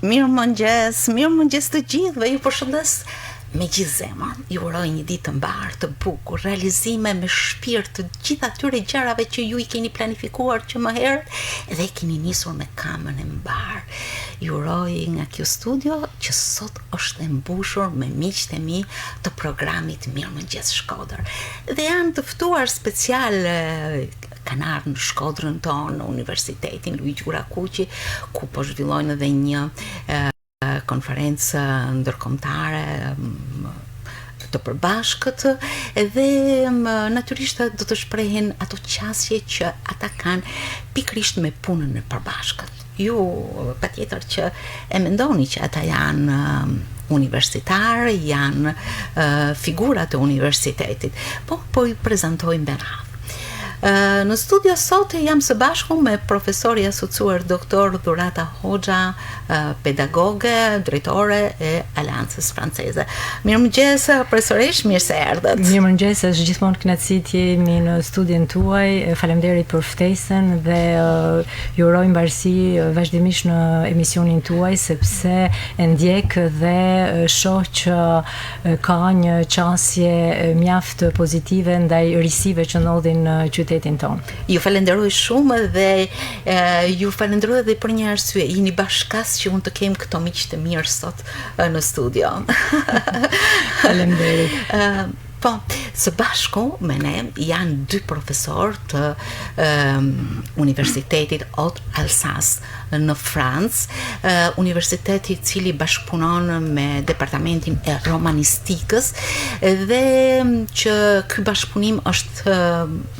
Mirëmëngjes të gjithëve, ju përshëndes me gjithë zemër. Ju uroj një ditë të mbarë, të bukur, realizime me shpirt të gjitha atyre gjërave që ju I keni planifikuar që më herët dhe keni nisur me kamën e mbarë. Ju uroj nga kjo studio që sot është e mbushur me miqtë e mi të programit Mirëmëngjes Shkodër. Dhe janë të ftuar special kanë ardhur në Shkodrën tonë, në Universitetin Luigi Urakuqi, ku po zhvillojnë edhe një konferencë ndërkombëtare të përbashkët dhe natyrisht do të shprehen ato qasje që ata kanë pikërisht me punën e përbashkët. Ju patjetër që e mendoni që ata janë universitarë, janë figurat e universitetit, po I prezantojmë me radhë. Në studio sot jam së bashku me profesori asociuar doktor Dhurata Hoxha, pedagoge, drejtore e Aleancës Franceze. Mirëmëngjes profesoresh, mirë se erdhët. Mirëmëngjes, është gjithmonë kënaqësi të jemi në studion tuaj. Faleminderit për ftesën dhe ju uroj mbarësi vazhdimisht në emisionin tuaj sepse e ndjek dhe shoh që ka një qasje mjaft pozitive ndaj risive që ndodhin në qytetin tonë. Ju falenderoj shumë dhe ju falenderoj edhe për një arsye. Jeni bashkas që unë të kem këto miq të mirë sot në studio. Faleminderit. Po, së bashku me ne janë 2 profesor të Universitetit Haute-Alsace në Francë, universiteti I cili bashkëpunon me departamentin e romanistikës dhe që ky bashkëpunim është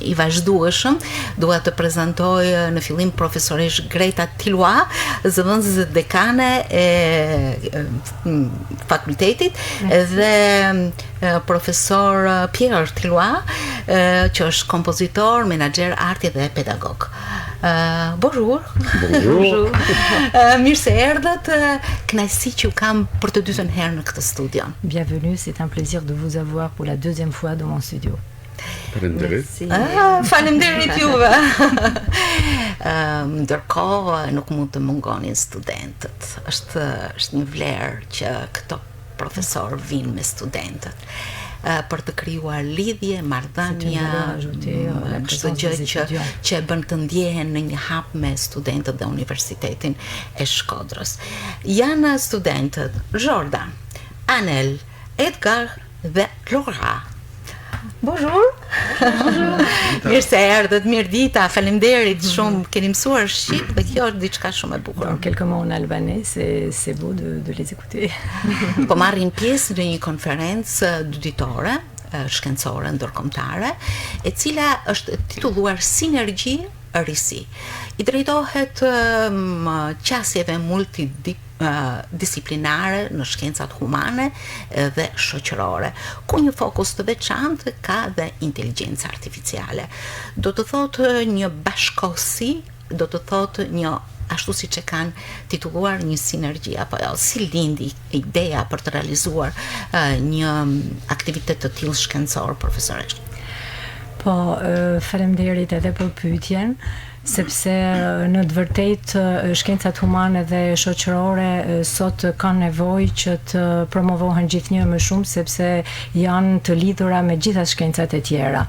I vazhdueshëm. Dua të prezantoj në fillim profesoresh Greta Tillois, zëvendëse dekane e fakultetit dhe profesor Pierre Tillois, që është kompozitor, menaxher arti dhe pedagog. Bonjour. Bonjour. Mirë se erdhët, kënaqësi që kam për të dytën herë në këtë studio. Bienvenue, c'est un plaisir de vous avoir pour la 2e fois dans mon studio. Faleminderit. Faleminderit juve. Ndërkohë nuk mund të mungonin studentët. Është një vlerë që këto profesor vinë me studentët. Për të krijuar lidhje, marrëdhënie, çdo gjë që bën të ndjehen në një hap me studentët dhe Universitetin e Shkodrës. Janë studentët Jordan, Anel, Edgar dhe Laura. Bonjour. Mirë se erdhët, mirë dita, faleminderit shumë, keni mësuar shqip dhe kjo është diçka shumë e bukur. Quelques mots en albanais, c'est beau de les écouter. Po marrin pjesë në një konferencë ditore, shkencore ndërkombëtare, e cila është titulluar Sinergji risi. I drejtohet qasjeve disiplinare në shkencat humane dhe shoqërore, ku një fokus të veçantë ka dhe inteligjenca artificiale. Do të thotë një bashkosi, do të thotë një ashtu siç e kanë titulluar një sinergji apo si lindi ideja për të realizuar një aktivitet të tillë shkencor, profesoresh? Po, faleminderit edhe për pyetjen. Sepse në të vërtetë shkencat humane dhe shoqërore sot kanë nevojë që të promovohen gjithnjë më shumë sepse janë të lidhura me gjitha shkencat e tjera.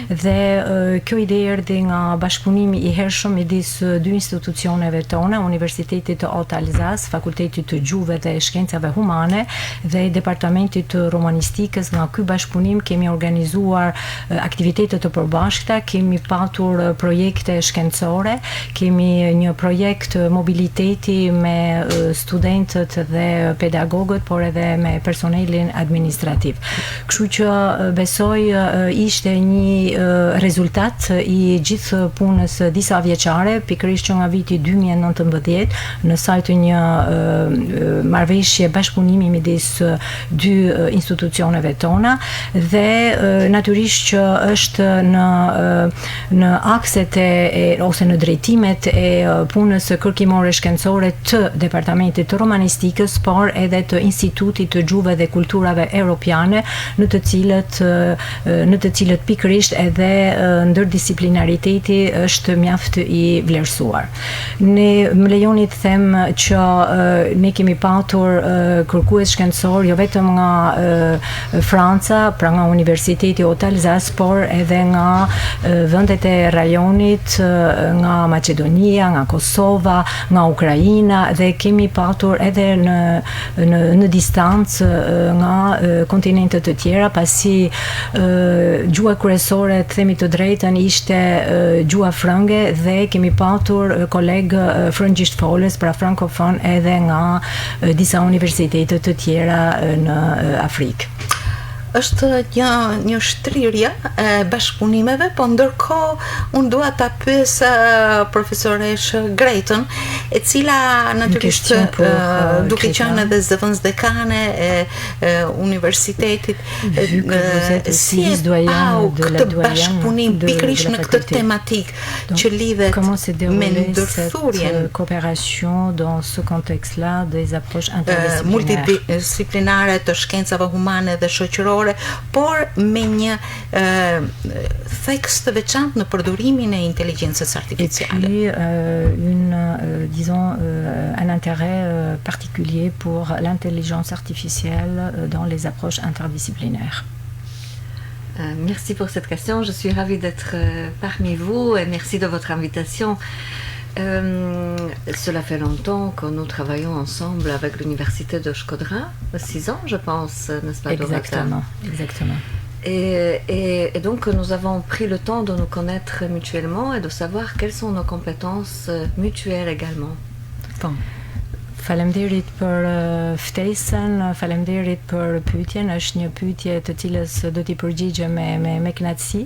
Dhe kjo ide erdhi nga bashkëpunimi I hershëm midis 2 institucioneve tona, Universitetit të Haute-Alsace, Fakultetit të Gjuhëve dhe Shkencave Humane dhe Departamentit të Romanistikës. Nga ky bashkëpunim kemi organizuar aktivitete të përbashkëta, kemi patur projekte shkencore, kemi një projekt mobiliteti me studentët dhe pedagogët, por edhe me personelin administrativ. Kështu që besoj ishte një rezultat I gjithë punës disa vjeçare, pikërisht që nga viti 2019 në sajtë një marrëveshje bashkëpunimi midis 2 institucioneve tona dhe natyrisht që është në akset ose në drejtimet e punës kërkimore shkencore të Departamentit të Romanistikës, por edhe të Institutit të Gjuhëve dhe Kulturave Europiane, në të cilët pikërisht edhe ndërdisiplinariteti është mjaft i vlerësuar. Ne më lejoni të them që ne kemi patur kërkues shkencor jo vetëm nga Franca, pra nga Universiteti Alsace, por edhe nga vendet e rajonit, nga Maqedonia, nga Kosova, nga Ukraina, dhe kemi patur edhe në distancë nga kontinentet të tjera, pasi gjuha kryesore, të themi të drejtën, ishte gjuha frënge, dhe kemi patur kolegë frëngjisht folës, pra frankofon, edhe nga disa universitetet të tjera në Afrikë. Është një shtrirje e bashkëpunimeve, po ndërkohë unë dua ta pyes profesoresh Gretën, e cila natyrisht duke qenë edhe zëvendës dekane e universitetit, si e pau këtë bashkëpunim pikërisht në këtë tematikë që lidhet me ndërthurjen coopération dans ce contexte-là des approches interdisciplinaires multidisciplinare të shkencave humane dhe shoqërore, por me një theks të veçantë në përdorimin e inteligjencës artificiale. Disons, un intérêt particulier pour l'intelligence artificielle dans les approches interdisciplinaires. Merci pour cette question. Je suis ravie d'être parmi vous et merci de votre invitation. Cela fait longtemps que nous travaillons ensemble avec l'université de Shkodra, 6 ans je pense, n'est-ce pas? Exactement. Et donc nous avons pris le temps de nous connaître mutuellement et de savoir quelles sont nos compétences mutuelles également. Bon. Faleminderit për ftesën, faleminderit për pyetjen. Është një pyetje të cilës do t'i përgjigjem me kënaqësi.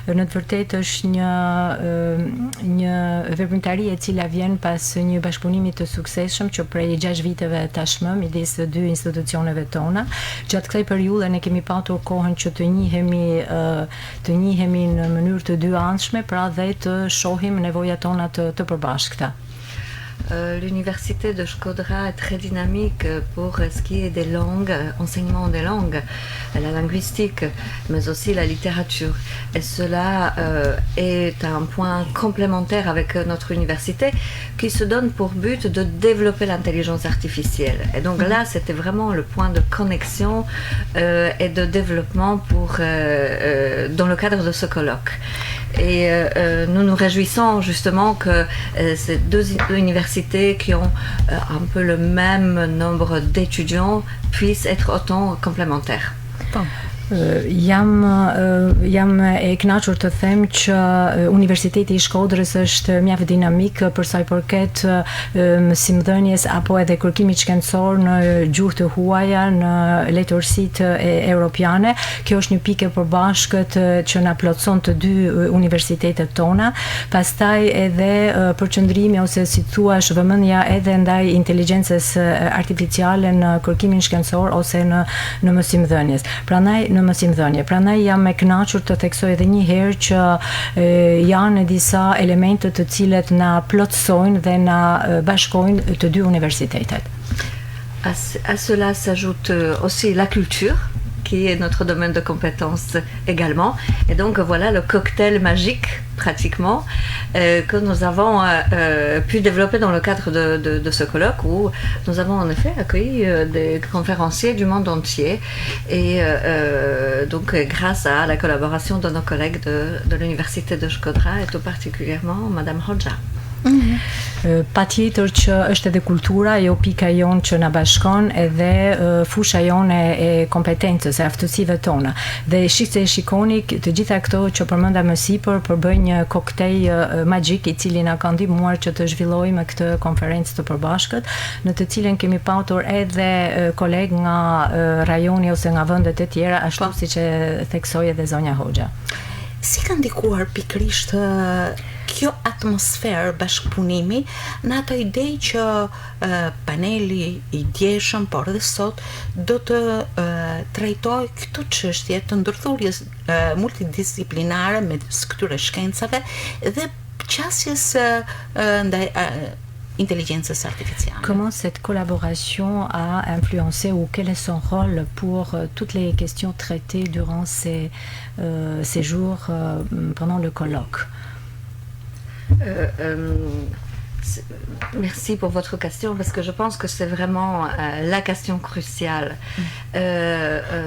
Në të vërtetë është një veprimtari e cila vjen pas një bashkëpunimi të suksesshëm që prej 6 viteve tashmë midis të dy institucioneve tona. Gjatë kësaj periudhe ne kemi patur kohën që të njihemi në mënyrë të dyanshme, pra dhe të shohim nevojat tona të përbashkëta. L'université de Shkodra est très dynamique pour ce qui est des langues, enseignement des langues, la linguistique, mais aussi la littérature. Et cela est un point complémentaire avec notre université qui se donne pour but de développer l'intelligence artificielle. Et donc là, c'était vraiment le point de connexion et de développement dans le cadre de ce colloque. Et nous nous réjouissons justement que ces deux universités qui ont un peu le même nombre d'étudiants puissent être autant complémentaires. Bon. Jam e kënaqur të them që Universiteti i Shkodrës është mjaft dinamik për sa i përket mësimdhënies apo edhe kërkimit shkencor në gjuhë të huaja, në letërsitë europiane. Kjo është një pikë e përbashkët që na plotson të dy universitetet tona. Pastaj edhe përqendrimi ose si thuash vëmendja edhe ndaj inteligjencës artificiale në kërkimin shkencor ose në mësimdhënies. Prandaj jam e kënaqur të theksoj edhe një herë që janë disa elemente të cilet na plotësojnë dhe na bashkojnë të dy universitetet. À cela s'ajoute aussi la culture, qui est notre domaine de compétence également. Et donc voilà le cocktail magique, pratiquement, que nous avons pu développer dans le cadre de ce colloque, où nous avons en effet accueilli des conférenciers du monde entier. Et donc grâce à la collaboration de nos collègues de l'université de Shkodra, et tout particulièrement Madame Hoxha. Patjetër që është edhe kultura, jo pika jonë që na bashkon, edhe fusha jonë e kompetencës, e aftësive tona. Dhe shikse e shikoni, të gjitha këto që përmenda më sipër përbëjnë një koktejl magjik i cili na ka ndihmuar që të zhvillojmë këtë konferencë të përbashkët, në të cilën kemi patur edhe kolegë nga rajoni ose nga vendet e tjera, ashtu siç e theksoi edhe zonja Hoxha. Si ka ndikuar pikërisht kjo atmosferë bashkëpunimi në ato ide që paneli i djeshëm, por edhe sot, do të trajtoj këto çështje të ndërthurjes multidisciplinare mes këtyre shkencave dhe qasjes ndaj intelligencës artificiale. Comment cette collaboration a influencé ou quel est son rôle pour toutes les questions traitées durant ces jours pendant le colloque? Merci pour votre question parce que je pense que c'est vraiment la question cruciale.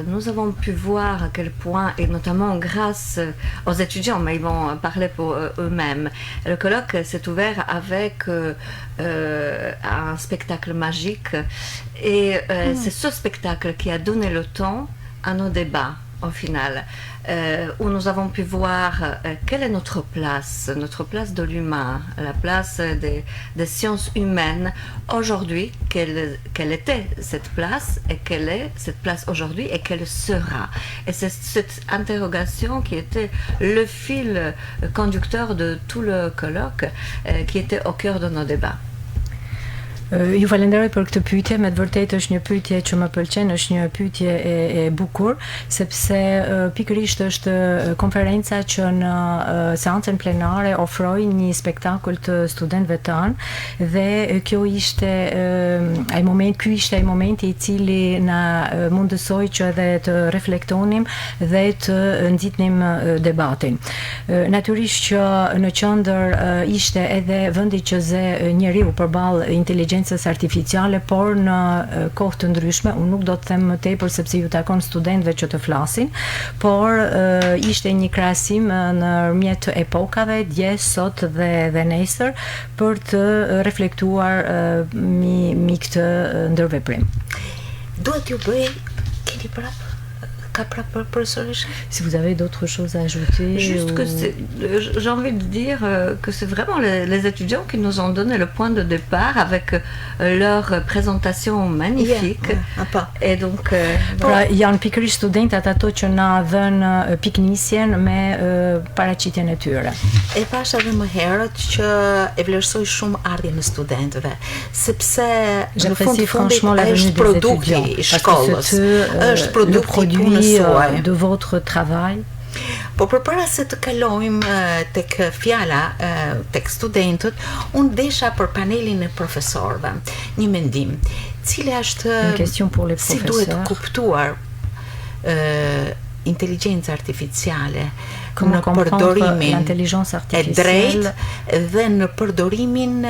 Nous avons pu voir à quel point, et notamment grâce aux étudiants, mais ils vont parler pour eux-mêmes, le colloque s'est ouvert avec un spectacle magique et c'est ce spectacle qui a donné le ton à nos débats au final, où nous avons pu voir quelle est notre place de l'humain, la place des sciences humaines aujourd'hui, quelle était cette place et quelle est cette place aujourd'hui et quelle sera. Et c'est cette interrogation qui était le fil conducteur de tout le colloque qui était au cœur de nos débats. Ju falenderoj për këtë pyetje, me të vërtetë është një pyetje që më pëlqen, është një pyetje e bukur, sepse pikërisht është konferenca që në seancën plenare ofroi një spektakël të studentëve tanë dhe ky ishte ai momenti I cili na mundësoi që edhe të reflektonim dhe të nxitnim debatin. Natyrisht që në qendër ishte edhe vendi që ze njeriu përballë inteligjencës artificiale, por në kohë të ndryshme, unë nuk do të them më tepër sepse ju takon studentëve që të flasin, por ishte një krahasim ndërmjet epokave, dje, sot dhe nesër, për të reflektuar mi këtë ndërveprim. Duhet ju bëj, keni prapë? Si vous avez d'autres choses à ajouter? Juste que j'ai envie de dire que c'est vraiment les étudiants qui nous ont donné le point de départ avec leur présentation magnifique. Et donc pra janë pikërisht studentët ato që na dhënë piknisjen me paraqitjen e tyre. E pash edhe më herët që e vlerësoj shumë ardhjen e studentëve, sepse në fund është produkti I shkollës, është produkti I punës de votre travail. Po përpara se të kalojmë tek fjala tek studentët, unë desha për panelin e profesorëve një mendim, cili është si duhet kuptuar inteligenca artificiale në përdorimin e drejtë dhe në përdorimin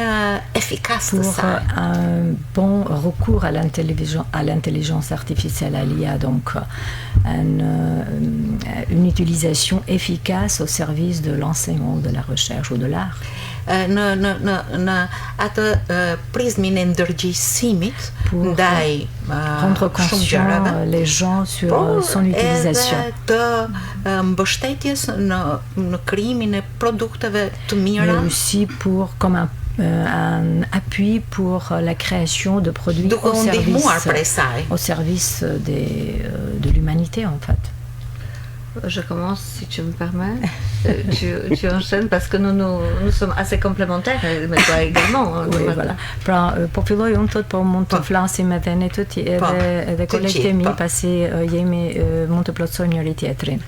efikas të saj. Un bon recours à l'intelligence artificielle, il y a donc une utilisation efficace au service de l'enseignement, de la recherche ou de l'art. Në atë prizmin e ndërgjegjësimit ndaj rendre conscient les gens sur son utilisation. Të mbështetjes në krijimin e produkteve të mira. Mais aussi comme un appui pour la création de produits au service de l'humanité en fait. Je commence, si tu me permets. Tu enchaînes parce que nous sommes assez complémentaires, mais toi également. Oui, voilà. Pra, po filloj unë thot, po mund të flasim edhe ne të edhe kolegët e mi, pasi mund të plotësojmë njëri tjetrin.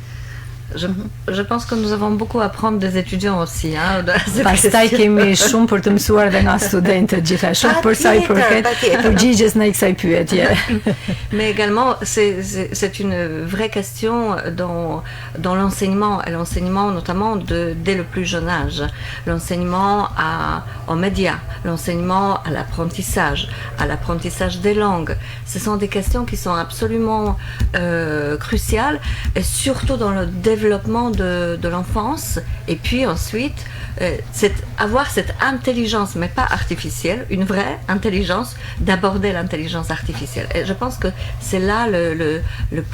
Je pense que nous avons beaucoup à apprendre des étudiants aussi. Pastaj kemi shumë për të mësuar dhe nga studentët gjithashtu për sa I përket përgjigjes në kësaj pyetje. Mais également c'est une vraie question dans l'enseignement et l'enseignement notamment dès le plus jeune âge, l'enseignement aux médias, l'enseignement à l'apprentissage des langues. Ce sont des questions qui sont absolument cruciales et surtout dans le développement de l'enfance et puis ensuite avoir cette intelligence mais pas artificielle, une vraie intelligence d'aborder l'intelligence artificielle. Et je pense que c'est là le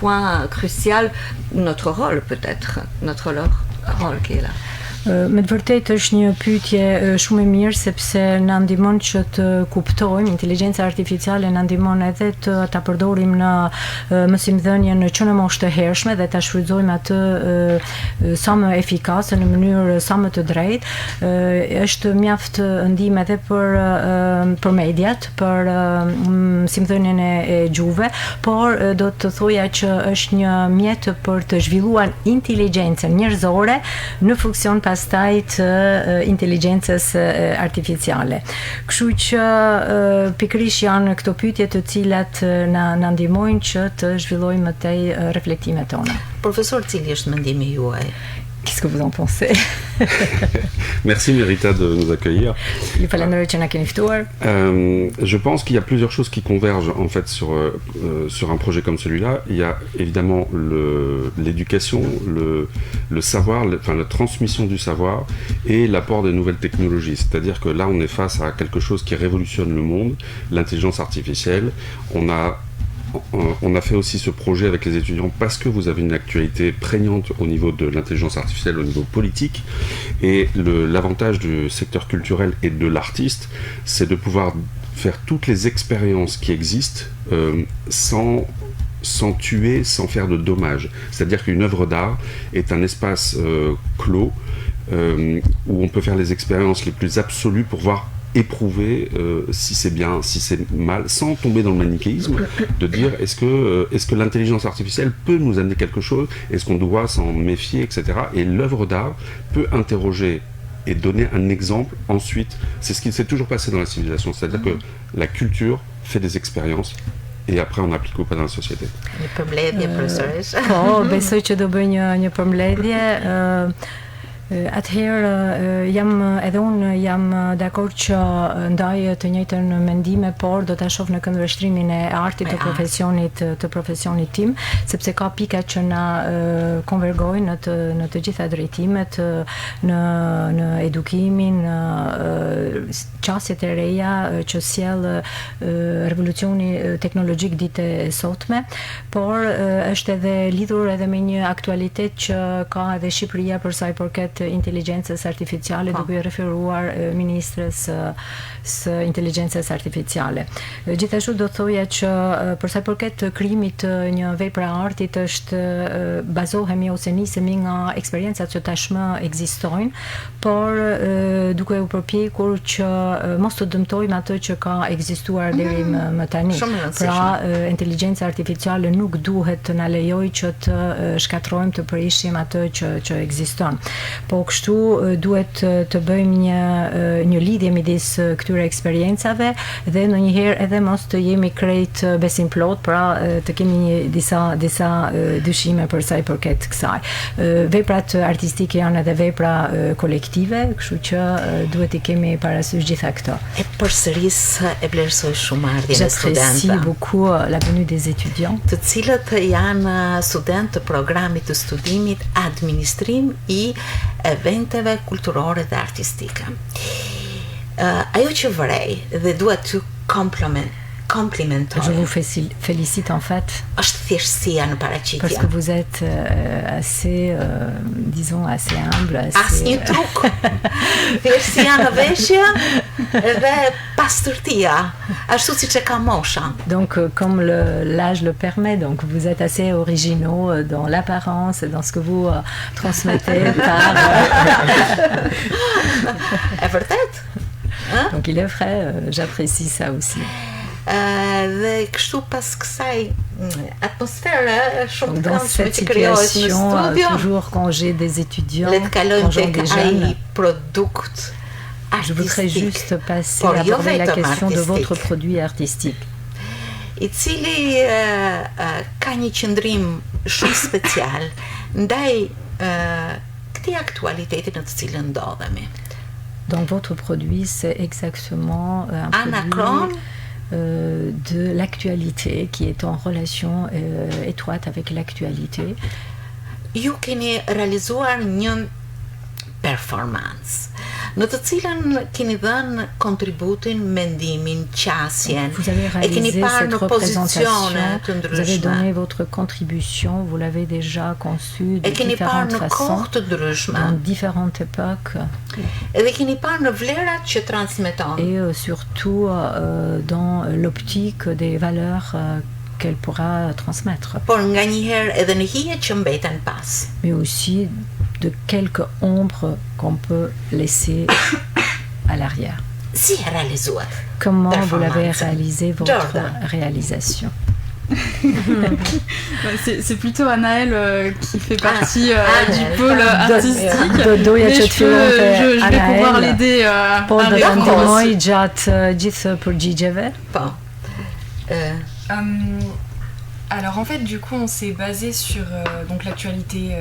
point crucial, notre rôle peut-être, notre rôle qui est là. Me të vërtetë është një pyetje shumë e mirë sepse na ndihmon që të kuptojmë inteligjenca artificiale, na ndihmon edhe të ta përdorim në mësimdhënien që në moshë të hershme dhe ta shfrytëzojmë atë sa më efikase në mënyrë sa më të drejtë. Është mjaft ndihmë edhe për mediat, për mësimdhënien e gjuhëve, por do të thoja që është një mjet për të zhvilluar inteligjencën njerëzore në funksion pastaj të inteligjencës artificiale. Kështu që pikërisht janë këto pyetje të cilat na ndihmojnë që të zhvillojmë më tej reflektimet tona. Profesor, cili është mendimi juaj? Qu'est-ce que vous en pensez? Merci Merita de nous accueillir. Ju falenderoj që na keni ftuar. Je pense qu'il y a plusieurs choses qui convergent en fait sur un projet comme celui-là. Il y a évidemment l'éducation, le savoir, la transmission du savoir et l'apport des nouvelles technologies. C'est-à-dire que là, on est face à quelque chose qui révolutionne le monde, l'intelligence artificielle. On a fait aussi ce projet avec les étudiants parce que vous avez une actualité prégnante au niveau de l'intelligence artificielle, au niveau politique. Et l'avantage du secteur culturel et de l'artiste, c'est de pouvoir faire toutes les expériences qui existent sans tuer, sans faire de dommages. C'est-à-dire qu'une œuvre d'art est un espace clos où on peut faire les expériences les plus absolues pour voir éprouver si c'est bien, si c'est mal, sans tomber dans le manichéisme, de dire est-ce que l'intelligence artificielle peut nous amener quelque chose, est-ce qu'on doit s'en méfier, etc. Et l'œuvre d'art peut interroger et donner un exemple ensuite. C'est ce qui s'est toujours passé dans la civilisation, c'est-à-dire que la culture fait des expériences et après on applique ou pas dans la société. Një përmbledhje, profesores? Po, besoj që do bëj një përmbledhje. Atëherë edhe unë jam dakord që ndaj të njëjtën mendime, por do ta shoh në këndvështrimin e artit të profesionit tim, sepse ka pika që na konvergojnë në të gjitha drejtimet, në edukimin, në qasjet e reja që sjell revolucioni teknologjik ditë e sotme, por është edhe lidhur edhe me një aktualitet që ka edhe Shqipëria për sa i përket inteligjencës artificiale, duke i referuar ministres së inteligjencës artificiale. Gjithashtu do thoja që për sa i përket krijimit të një vepre artit bazohemi ose nisemi nga eksperiencat që tashmë ekzistojnë, por duke u përpjekur që mos të dëmtojmë atë që ka ekzistuar deri më tani. Pra, inteligjenca artificiale nuk duhet të na lejojë që të shkatrojmë, të prishim atë që ekziston. Po kështu duhet të bëjmë një lidhje midis këtyre eksperiencave dhe ndonjëherë edhe mos të jemi krejt besim plot, pra të kemi disa dyshime për sa i përket kësaj. Veprat artistike janë edhe vepra kolektive, kështu që duhet i kemi parasysh gjitha këto. E përsëris e vlerësoj shumë ardhjen e studentëve. J'apprécie beaucoup la venue des étudiants. Të cilët janë studentë të programit të studimit Administrim i eventeve kulturore dhe artistike. Ajo që vërej dhe duhet të complimentoj. Je vous félicite en fait. Është thjeshtësia në paraqitje. Parce que vous êtes assez, disons, assez humble. Asnjë truk. Thjeshtësia në veshje dhe pastërtia, ashtu siç e ka mosha. Donc, comme l'âge le permet, donc vous êtes assez originaux dans l'apparence et dans ce que vous transmettez par... E vërtet? Donc, il est vrai, j'apprécie ça aussi. Dhe kështu pas kësaj atmosfere shumë dans cette situation, toujours quand j'ai des étudiants, quand j'ai des jeunes, je voudrais juste passer à aborder la question de votre produit artistique. I cili ka një qëndrim shumë special ndaj këtij aktualiteti në të cilën ndodhemi. Donc votre produit, c'est exactement un produit de l'actualité qui est en relation étroite avec l'actualité. Ju keni realizuar një performance në të cilën keni dhënë kontributin, mendimin, qasjen. Vous avez réalisé cette représentation, vous avez donné votre contribution, vous l'avez déjà conçue de différentes façons, dans différentes époques. Edhe keni parë në vlerat që transmeton. Et surtout dans l'optique des valeurs qu'elle pourra transmettre. Por nganjëherë edhe në hijet që mbeten pas. Mais aussi de quelques ombres qu'on peut laisser à l'arrière. Si realizuat? Comment vous l'avez réalisé, votre réalisation? C'est plutôt Anaël qui fait partie du pôle artistique. Mais je vais pouvoir l'aider à répondre aussi. Gjatë gjithë përgjigjeve. Po. Alors en fait, du coup, on s'est basé sur donc l'actualité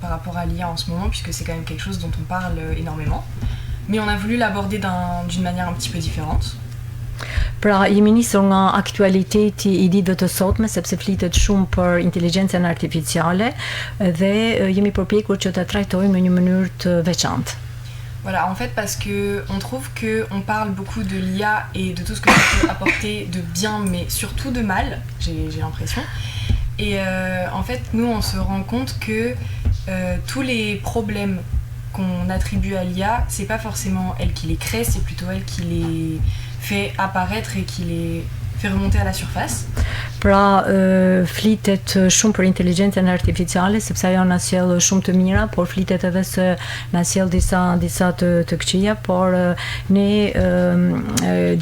par rapport à l'IA en ce moment, puisque c'est quand même quelque chose dont on parle énormément. Mais on a voulu l'aborder d'une manière un petit peu différente. Pra, jemi nisur nga aktualiteti I ditëve të sotme, sepse flitet shumë për inteligjencën artificiale dhe jemi përpjekur që ta trajtojmë në një mënyrë të veçantë. Voilà, en fait, parce que on trouve que on parle beaucoup de l'IA et de tout ce que ça peut apporter de bien, mais surtout de mal, j'ai l'impression. Et en fait, nous, on se rend compte que tous les problèmes qu'on attribue à l'IA, c'est pas forcément elle qui les crée, c'est plutôt elle qui les fait apparaître et qui les fait remonter à la surface. Pra, flitet shumë për inteligjencën artificiale, sepse ajo na sjell shumë të mira, por flitet edhe se na sjell disa të këqija, por ne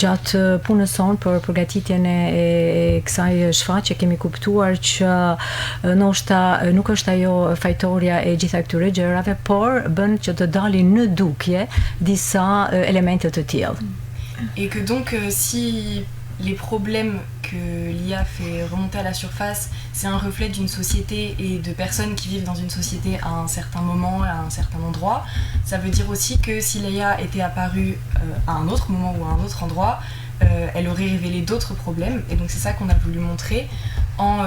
gjatë punës sonë për përgatitjen e kësaj shfaqje kemi kuptuar që ndoshta nuk është ajo fajtorja e gjitha këtyre gjërave, por bën që të dalin në dukje disa elemente të tillë. Et que donc si les problèmes que l'IA fait remonter à la surface, c'est un reflet d'une société et de personnes qui vivent dans une société à un certain moment, à un certain endroit. Ça veut dire aussi que si l'IA était apparue à un autre moment ou à un autre endroit, elle aurait révélé d'autres problèmes. Et donc c'est ça qu'on a voulu montrer en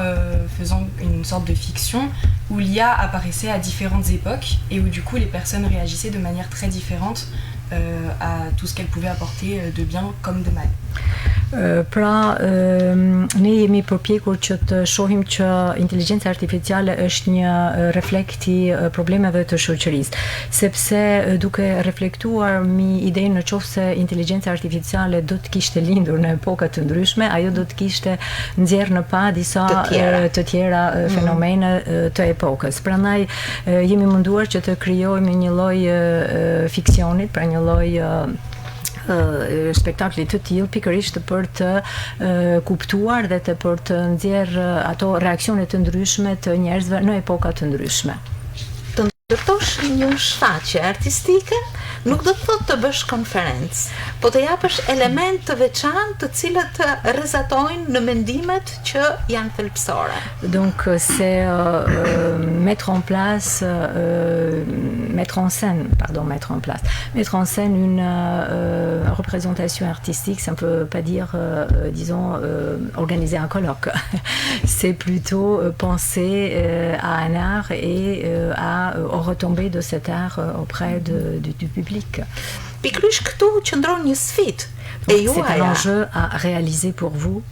faisant une sorte de fiction où l'IA apparaissait à différentes époques et où du coup les personnes réagissaient de manière très différente à tout ce qu'elle pouvait apporter de bien comme de mal. Pra, ne jemi përpjekur që të shohim që inteligjenca artificiale është një reflekt I problemeve të shoqërisë, sepse duke reflektuar mi idenë në qoftë se inteligjenca artificiale do të kishte lindur në epoka të ndryshme, ajo do të kishte nxjerrë në pa disa të tjera fenomene të epokës. Prandaj jemi munduar që të krijojmë një lloj fiksionit, pra një lloj spektaklit të tillë pikërisht për të kuptuar dhe për të nxjerrë ato reaksione të ndryshme të njerëzve në epoka të ndryshme. Të ndërtosh një shfaqje artistike nuk do të thotë të bësh konferencë, po të japësh element të veçantë të cilët të rrezatojnë në mendimet që janë thelbësore. Donc c'est mettre en scène une représentation artistique, ça ne peut pas dire, disons, organiser un colloque. C'est plutôt penser à un art et à retomber de cet art auprès du public. Pikërisht këtu qëndron një sfidë e juaja. C'est un enjeu à réaliser pour vous.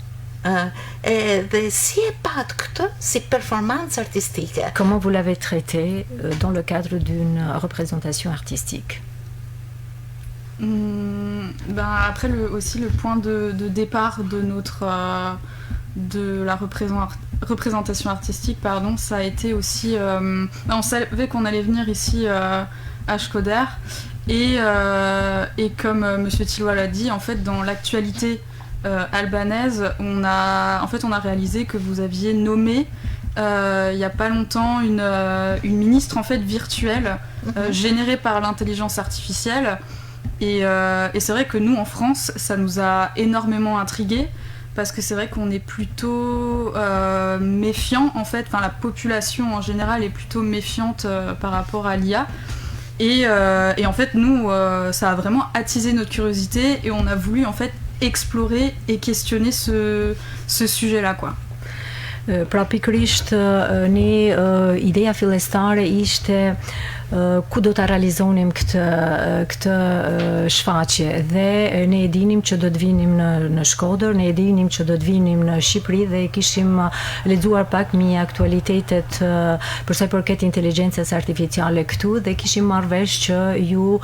Dhe si e pat këtë si performance artistique? Comment vous l'avez traité dans le cadre d'une représentation artistique? Après aussi le point de départ de de la représentation artistique, pardon, ça a été aussi on savait qu'on allait venir ici à Shkoder et comme monsieur Tilloy l'a dit, en fait dans l'actualité albanaise, on a réalisé que vous aviez nommé il y a pas longtemps une ministre en fait virtuelle générée par l'intelligence artificielle et c'est vrai que nous en France ça nous a énormément intrigués parce que c'est vrai qu'on est plutôt méfiant en fait, enfin la population en général est plutôt méfiante par rapport à l'IA et en fait nous ça a vraiment attisé notre curiosité et on a voulu en fait explorer et questionner ce sujet-là, quoi. Pra pikërisht ne ideja fillestare ishte ku do ta realizonim këtë shfaqje dhe ne e dinim që do të vinim në Shkodër, ne e dinim që do të vinim në Shqipëri dhe kishim lexuar pak mbi aktualitetet për sa i përket inteligjencës artificiale këtu dhe kishim marrë vesh që ju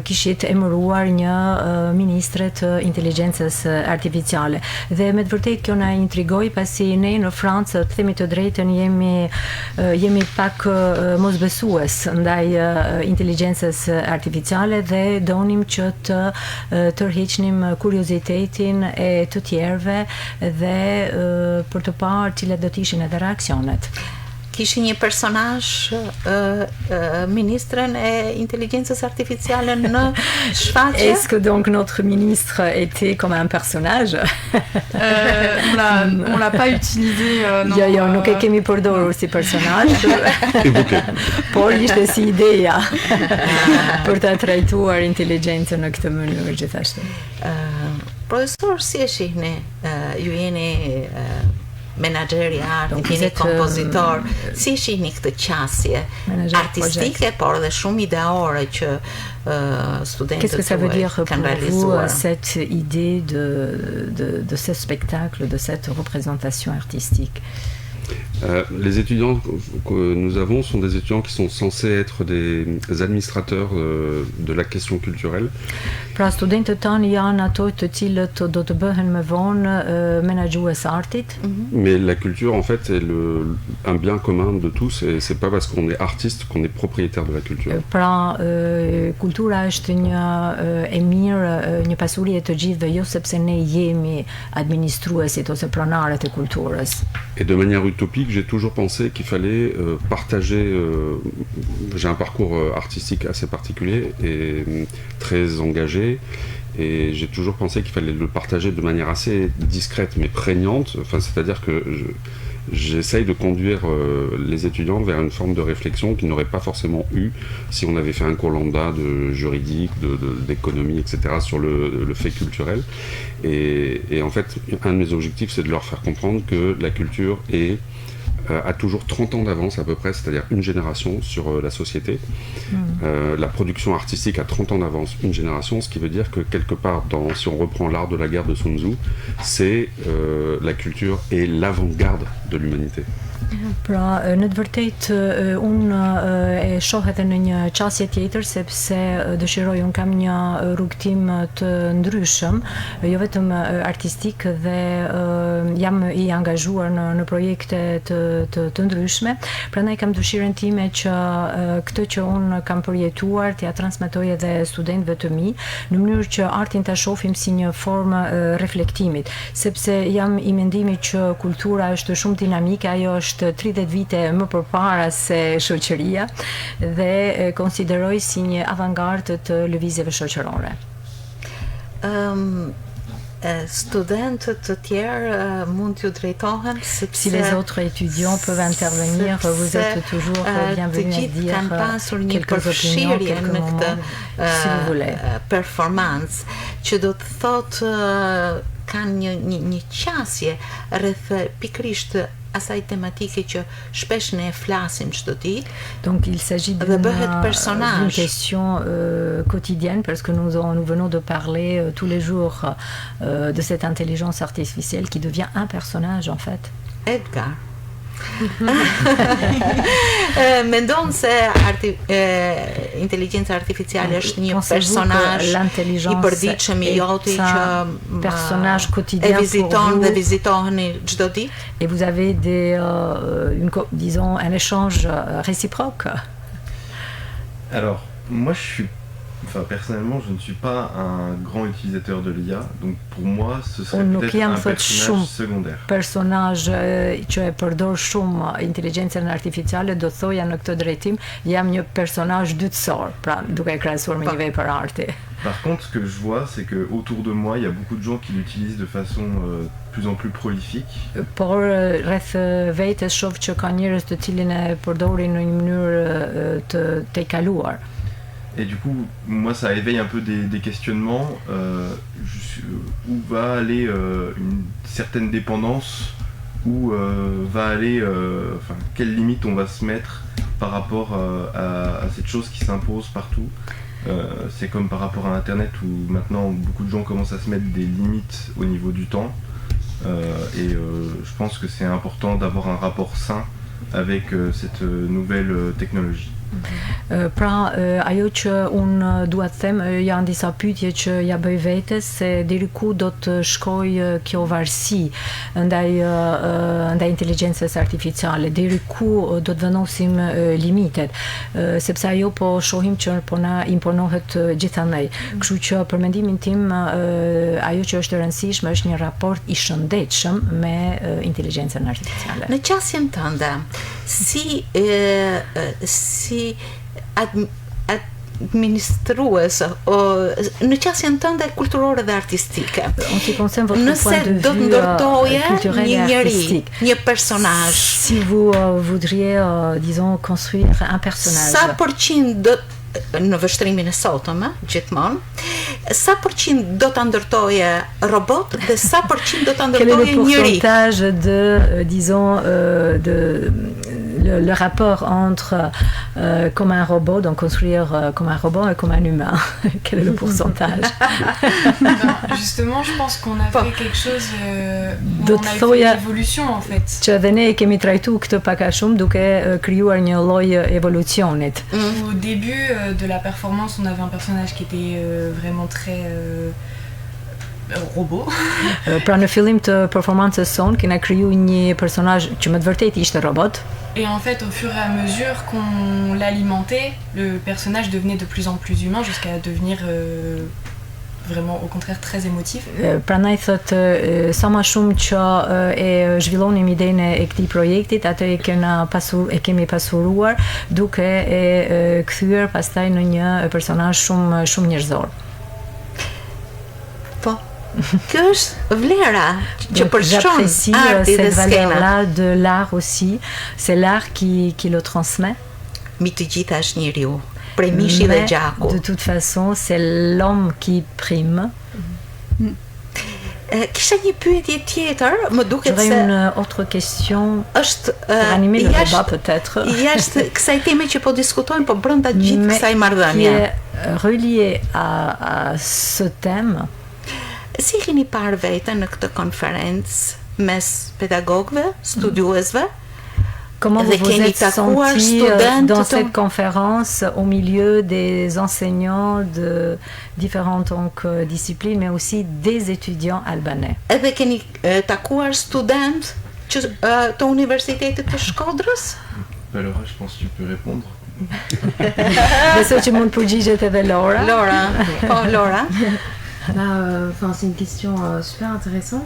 kishit emëruar një ministre të inteligjencës artificiale dhe me të vërtetë kjo na intrigoi pasi ne në Francë, të themi të drejtën, jemi pak mosbesues ndaj ndaj inteligjencës artificiale dhe donim që të tërheqnim kuriozitetin e të tjerëve dhe për të parë cilat do të ishin edhe reaksionet. Kishin një personazh ministren e intelligencës artificiale në shfaqje? Est-ce que donc notre ministre était comme un personnage? On l'a pas utilisé. Jo, nuk e kemi përdorur si personazh. Por ishte si ideja për ta trajtuar inteligjencën në këtë mënyrë gjithashtu. Profesor, si e shihni? Ju jeni menaxher i artit, jeni kompozitor, si shihni këtë qasje artistike, por edhe shumë ideore që studentët Qu'est-ce que ça veut dire kanë pour realizuar? vous, cette idée de ce spectacle, de cette représentation artistique? Les étudiants que nous avons sont des étudiants qui sont censés être des administrateurs de la question culturelle. Pra studentët tanë janë ato të cilët do të bëhen më vonë menaxhues artit. Mais la culture, en fait, est un bien commun de tous et c'est pas parce qu'on est artiste qu'on est propriétaire de la culture. Pra kultura është një e mirë, një pasuri e të gjithëve, jo sepse ne jemi administruesit ose pronarët e kulturës. Et de manière utopique, j'ai toujours pensé qu'il fallait partager. J'ai un parcours artistique assez particulier et très engagé. Et j'ai toujours pensé qu'il fallait le partager de manière assez discrète mais prégnante. Enfin, c'est-à-dire que j'essaye de conduire les étudiants vers une forme de réflexion qu'ils n'auraient pas forcément eu si on avait fait un cours lambda de juridique, d'économie, etc. sur le fait culturel. Et en fait, un de mes objectifs, c'est de leur faire comprendre que la culture a toujours 30 ans d'avance à peu près, c'est-à-dire une génération sur la société. La production artistique a 30 ans d'avance, une génération, ce qui veut dire que quelque part, si on reprend l'art de la guerre de Sun Tzu, c'est la culture et l'avant-garde de l'humanité. Pra, në të vërtetë unë e shoh edhe në një qasje tjetër sepse dëshiroj, unë kam një rrugtim të ndryshëm, jo vetëm artistik dhe jam i angazhuar në projekte të ndryshme. Prandaj kam dëshirën time që këtë që unë kam përjetuar t'ia transmetoj edhe studentëve të mi, në mënyrë që artin ta shohim si një formë reflektimit, sepse jam i mendimit që kultura është shumë dinamike, ajo është 30 vite më përpara se shoqëria dhe konsideroj si një avangardë të lëvizjeve shoqërore. Studentët të tjerë mund t'ju drejtohen sepse si les autres étudiants peuvent intervenir, vous êtes toujours bienvenus à dire kanë pasur një quelques opinions, përfshirje quelques në moments, si vous voulez. Performancë që do të thotë kanë një qasje rreth pikërisht asaj tematike që shpesh ne flasim çdo ditë. Donc il s'agit d'une question quotidienne parce que nous venons de parler tous les jours de cette intelligence artificielle qui devient un personnage en fait. Edgar. Mendon se inteligjenca artificiale është një personazh i përditshëm i joti që personnage quotidien e viziton dhe vizitoheni çdo ditë? Et vous avez disons un échange réciproque? Alors, moi personnellement, je ne suis pas un grand utilisateur de l'IA, donc pour moi, ce serait peut-être un personnage secondaire. Personazh që e përdor shumë inteligjencën artificiale, do thoja në këtë drejtim, jam një personazh dytësor, pra duke krahasuar me një vepër arti. Par contre, ce que je vois, c'est que autour de moi, il y a beaucoup de gens qui l'utilisent de façon de plus en plus prolifique. Por rreth vetes shoh që ka njerëz të cilin e përdorin në një mënyrë të tejkaluar. Et du coup, moi, ça éveille un peu des questionnements où va aller une certaine dépendance, où va aller, quelle limite on va se mettre par rapport à cette chose qui s'impose partout. C'est comme par rapport à Internet où maintenant beaucoup de gens commencent à se mettre des limites au niveau du temps. Et je pense que c'est important d'avoir un rapport sain avec cette nouvelle technologie. Pra, ajo që unë dua të them, janë disa pyetje që ja bëj vetes se deri ku do të shkoj kjo varësi ndaj inteligjencës artificiale, deri ku do të vendosim limitet, sepse ajo po shohim që po na imponohet gjithandaj. Kështu që për mendimin tim ajo që është e rëndësishme është një raport i shëndetshëm me inteligjencën artificiale. Në qasjen tënde, si administrues në qasjen tënde kulturore dhe artistike, nëse do të ndërtoje një njeri, një personazh, si vous voudriez disons construire un personnage, sa përqind në vështrimin e sotëm, gjithmonë, sa përqind do ta ndërtoje robot dhe sa përqind do ta ndërtoje njeri? Quel est le pourcentage de disons le rapport entre comme un robot, donc construire comme un robot et comme un humain? Quel est le pourcentage? Justement, je pense qu'on a fait quelque chose où on a eu une évolution en fait. Që dhe ne kemi trajtuar këtë pak a shumë duke krijuar një lloj evolucionit. Au début de la performance, on avait un personnage qui était vraiment très robot. Pra në fillim të performancës son kena kriju një personazh që me të vërtetë ishte robot. Et en fait, au fur et à mesure qu'on l'alimentait, le personnage devenait de plus en plus humain jusqu'à devenir vraiment au contraire très émotif. Prandaj thot sa më shumë që e zhvillonim idenë e këtij projektit, atë e kemi pasuruar duke e kthyer pastaj në një personazh shumë njerëzor. Po. Kjo është vlera që përshon arti dhe skena. De l'art aussi, c'est l'art qui le transmet. Mi të gjitha është njeriu, prej mishi dhe gjaku. De toute façon, c'est l'homme qui prime. Kisha një pyetje tjetër, më duket se une autre question është animer le débat peut-être. Jashtë kësaj teme që po diskutojmë, po brenda gjithë kësaj marrëdhënie. Relié à ce thème. Si keni parë veten në këtë konferencë mes pedagogëve, studiuesve? Comment vous vous êtes senti dans cette conférence au milieu des enseignants de différentes disciplines, mais aussi des étudiants albanais? Edhe keni takuar student të Universitetit të Shkodrës? Laura, je pense que tu peux répondre. Besoj që mund përgjigjet edhe Laura. Laura. C'est une question super intéressante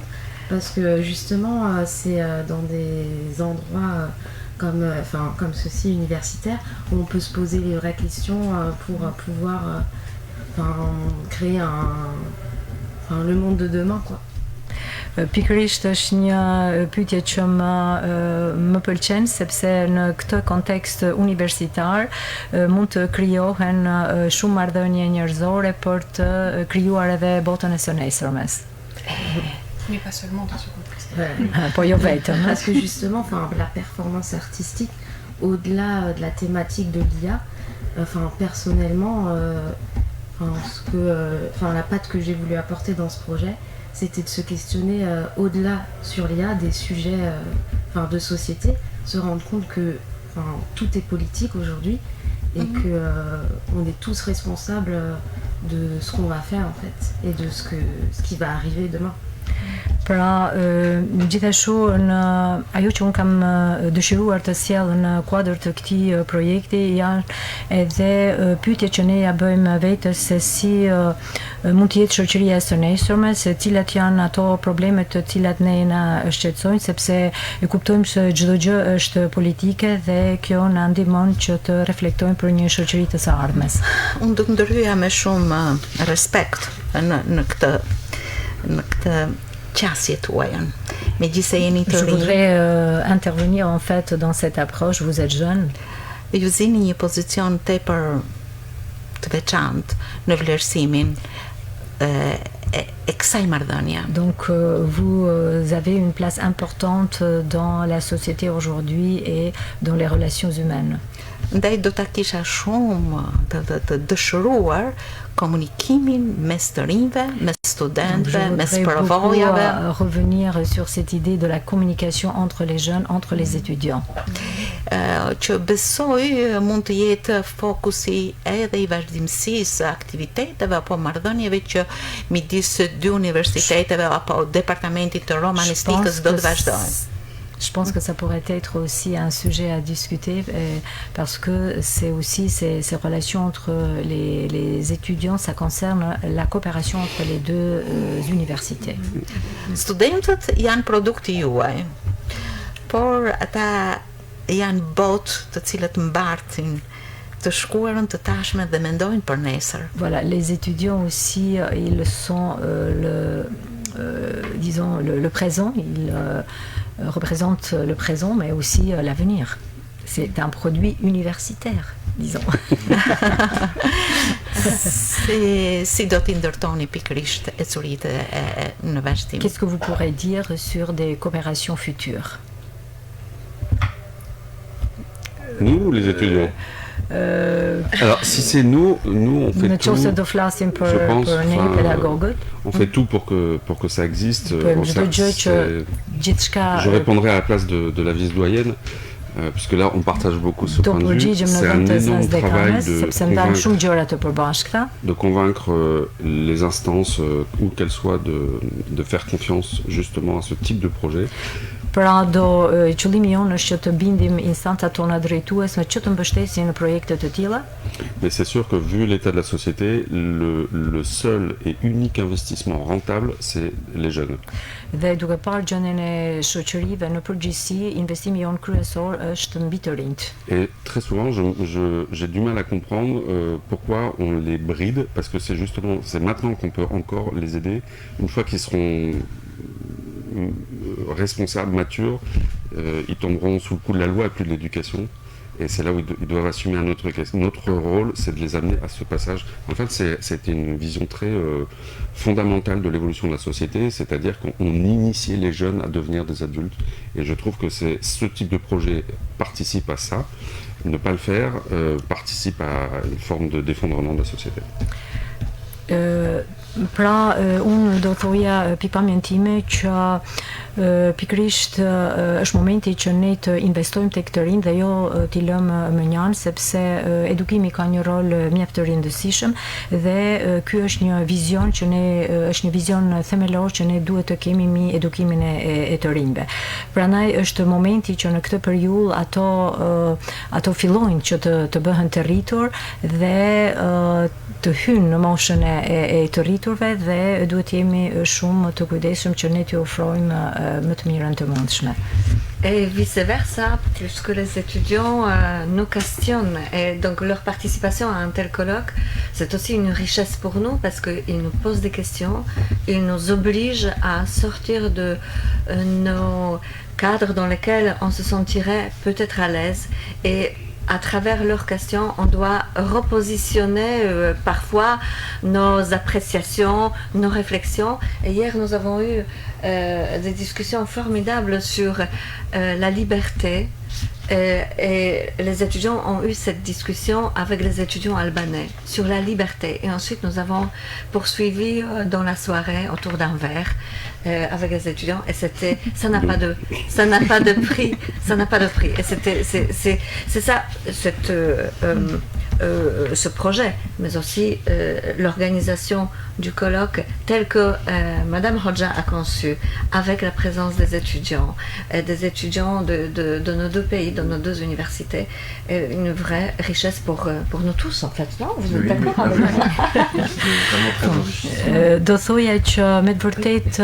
parce que justement c'est dans des endroits comme ceci universitaire où on peut se poser les vraies questions pour pouvoir créer le monde de demain, quoi. Pikërisht është një pyetje që më pëlqen sepse në këtë kontekst universitar mund të krijohen shumë marrëdhënie njerëzore për të krijuar edhe botën e së nesërmes. Mais pas seulement dans ce contexte. Po jo vetëm. Parce que justement, la performance artistique, au-delà de la thématique de l'IA, personnellement, la patte que j'ai voulu apporter dans ce projet, c'était de se questionner au-delà sur l'IA des sujets de société, se rendre compte que tout est politique aujourd'hui et que on est tous responsables de ce qu'on va faire en fait et de ce qui va arriver demain. Pra, gjithashtu ajo që unë kam dëshiruar të sjell në kuadër të këtij projekti janë edhe pyetje që ne ja bëjmë vetes se si mund të jetë shoqëria e së nesërme, se cilat janë ato problemet të cilat ne na shqetësojnë, sepse e kuptojmë se çdo gjë është politike dhe kjo na ndihmon që të reflektojmë për një shoqëri të së ardhmes. Unë do të ndërhyja me shumë respekt në këtë qasje tuaja. Megjithëse jeni të rinj. Je voudrais intervenir en fait dans cette approche, vous êtes jeune. Ju zini një pozicion tepër të veçantë në vlerësimin e kësaj marrëdhënie. Donc vous avez une place importante dans la société aujourd'hui et dans les relations humaines. ndaj do ta kisha shumë të dëshiruar komunikimin mes të rinjve, mes studentëve, mes përvojave. Revenir sur cette idée de la communication entre les jeunes, entre les étudiants. Që besoj mund të jetë fokusi edhe I vazhdimësisë aktiviteteve apo marrëdhënieve që midis dy universiteteve apo departamentit të romanistikës do të vazhdojnë. Je pense que ça pourrait être aussi un sujet à discuter parce que c'est aussi ces relations entre les étudiants, ça concerne la coopération entre les deux universités. Studentët janë produkti juaj, por ata janë botë të cilët mbartin të shkuarën të tashmen dhe mendojnë për nesër. Voilà, les étudiants aussi, ils sont disons le présent, ils représentent le présent mais aussi l'avenir. C'est un produit universitaire, disons. Si do t'i ndërtoni pikërisht ecuritë në vazhdim. Qu'est-ce que vous pourrez dire sur des coopérations futures? Nous, les étudiants. Alors, si c'est nous on fait tout. Je pense, on fait tout pour que ça existe. Je répondrai à la place de la vice-doyenne, puisque là, on partage beaucoup ce point de vue. C'est un énorme travail de convaincre les instances, où qu'elles soient, de faire confiance justement à ce type de projet. Pra qëllimi jonë është që të bindim instancat tona drejtuese që të mbështesin në projekte të tilla. Mais c'est sûr que vu l'état de la société, le seul et unique investissement rentable, c'est les jeunes. Dhe duke parë gjendjen e shoqërive në përgjithësi, investimi jonë kryesor është mbi të rinjt. Et très souvent, j'ai du mal à comprendre pourquoi on les bride, parce que c'est maintenant qu'on peut encore les aider, une fois qu'ils seront responsables, matures, ils tomberont sous le coup de la loi et plus de l'éducation. Et c'est là où ils doivent assumer un autre truc. Notre rôle, c'est de les amener à ce passage. En fait, c'était une vision très fondamentale de l'évolution de la société, c'est-à-dire qu'on initiait les jeunes à devenir des adultes. Et je trouve que ce type de projet participe à ça. Ne pas le faire participe à une forme de d'effondrement de la société. Pra, unë do thoja pikpamjen time që pikërisht është momenti që ne të investojmë tek të rinj dhe jo t'i lëmë më njanë, sepse edukimi ka një rol mjaft të rëndësishëm dhe ky është një vizion që është një vizion themelor që ne duhet të kemi mbi edukimin e të rinjve. Prandaj është momenti që në këtë periudhë ato fillojnë që të bëhen të rritur dhe të hynë në moshën e të rriturve dhe duhet jemi shumë të kujdesshëm që ne t'i ofrojmë më të mirën të mundshme. Et vice-versa, puisque les étudiants nous questionnent et donc leur participation à un tel colloque, c'est aussi une richesse pour nous parce qu'ils nous posent des questions, ils nous obligent à sortir de nos cadres dans lesquels on se sentirait peut-être à l'aise et à travers leurs questions, on doit repositionner parfois nos appréciations, nos réflexions. Et hier, nous avons eu des discussions formidables sur la liberté. Et les étudiants ont eu cette discussion avec les étudiants albanais sur la liberté. Et ensuite, nous avons poursuivi dans la soirée autour d'un verre avec les étudiants. Et ça n'a pas de prix. Et c'est ça, ce projet, mais aussi l'organisation du colloque tel que Madame Hodja a conçu, avec la présence des étudiants de nos deux pays, de nos deux universités, est une vraie richesse pour nous tous, en fait. Non, vous êtes d'accord avec moi? Do thoja që me të vërtet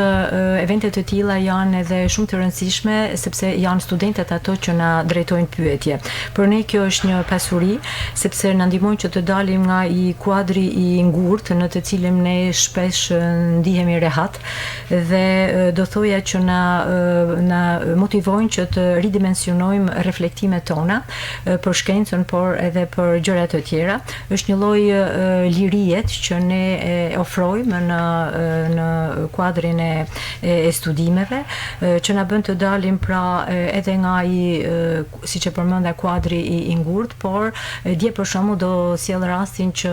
eventet të tilla janë edhe shumë të rëndësishme sepse janë studentët ato që na drejtojnë pyetje. Por ne kjo është një pasuri sepse na ndihmojnë që të dalim nga i kuadri i ngurtë në të cilin ne shpesh ndihemi rehat dhe do thoja që na motivojnë që të ridimensionojmë reflektimet tona për shkencën, por edhe për gjëra të tjera. Është një lloj lirie që ne ofrojmë në kuadrin e studimeve, që na bën të dalim pra edhe nga siç e përmenda kuadri i ngurtë, por dje për shembull do sjell rastin që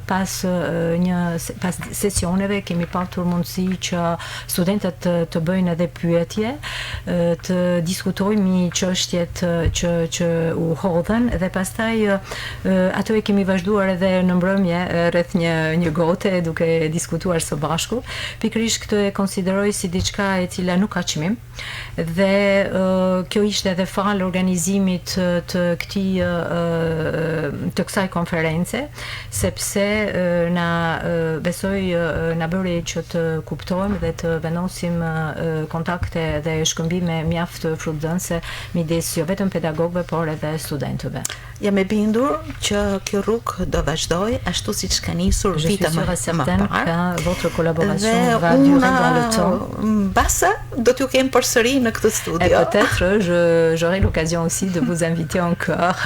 pas sesioneve kemi patur mundësi që studentët të bëjnë edhe pyetje, të diskutojmë çështjet që u hodhen dhe pastaj ato e kemi vazhduar edhe në mbrëmje rreth një gote duke diskutuar së bashku. Pikërisht këtë e konsideroj si diçka e cila nuk ka çmim dhe kjo ishte edhe fal organizimit të kësaj konference, sepse besoj na bëri që të kuptojmë dhe të vendosim kontakte dhe shkëmbime mjaft frutëdhënëse midis jo vetëm pedagogëve, por edhe studentëve. Jam e bindur që kjo rrugë do vazhdoj ashtu siç ka nisur vite më parë. Votre collaboration va durer dans le temps. Mbase do t'ju kem përsëri në këtë studio. Et peut-être j'aurai l'occasion aussi de vous inviter encore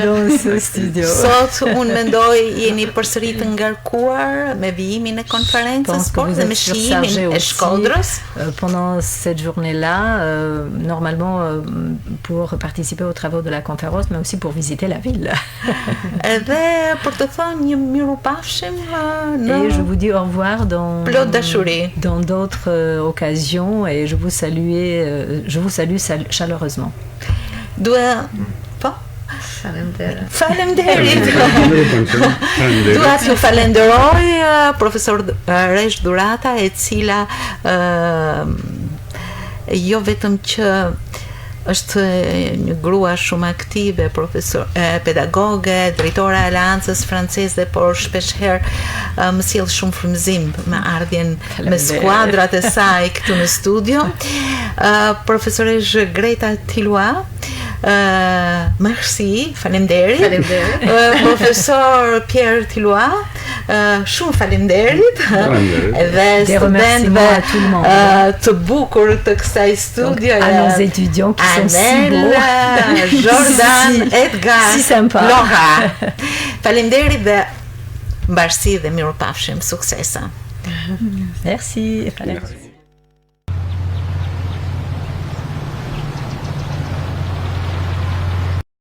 dans ce studio. Sot unë mendoj jeni përsëri të ngarkuar me vijimin e konferencës, por dhe me shijimin e Shkodrës. Pendant cette journée-là, normalement pour participer aux travaux de la conférence, mais aussi pour visiter la ville. Edhe për të thënë një mirupafshim et je vous dis au revoir dans d'autres occasions et je vous salue chaleureusement. Faleminderit. Dua t'ju falenderoj profesor Resh Dhurata, e cila jo vetëm që është një grua shumë aktive, pedagoge, drejtore e Aleancës Franceze, por shpeshherë më sjell shumë frymëzim me ardhjen me skuadrat e saj këtu në studio. Profesoresh Greta Tilua, merci, faleminderit. Profesor Pierre Tilua, shumë faleminderit. Dhe studentëve të bukur të kësaj studio. À nos étudiants qui sont si beaux. Jordan, Edgar, si sympa. Laura. Faleminderit dhe mbarësi dhe mirupafshim, suksesa. Merci.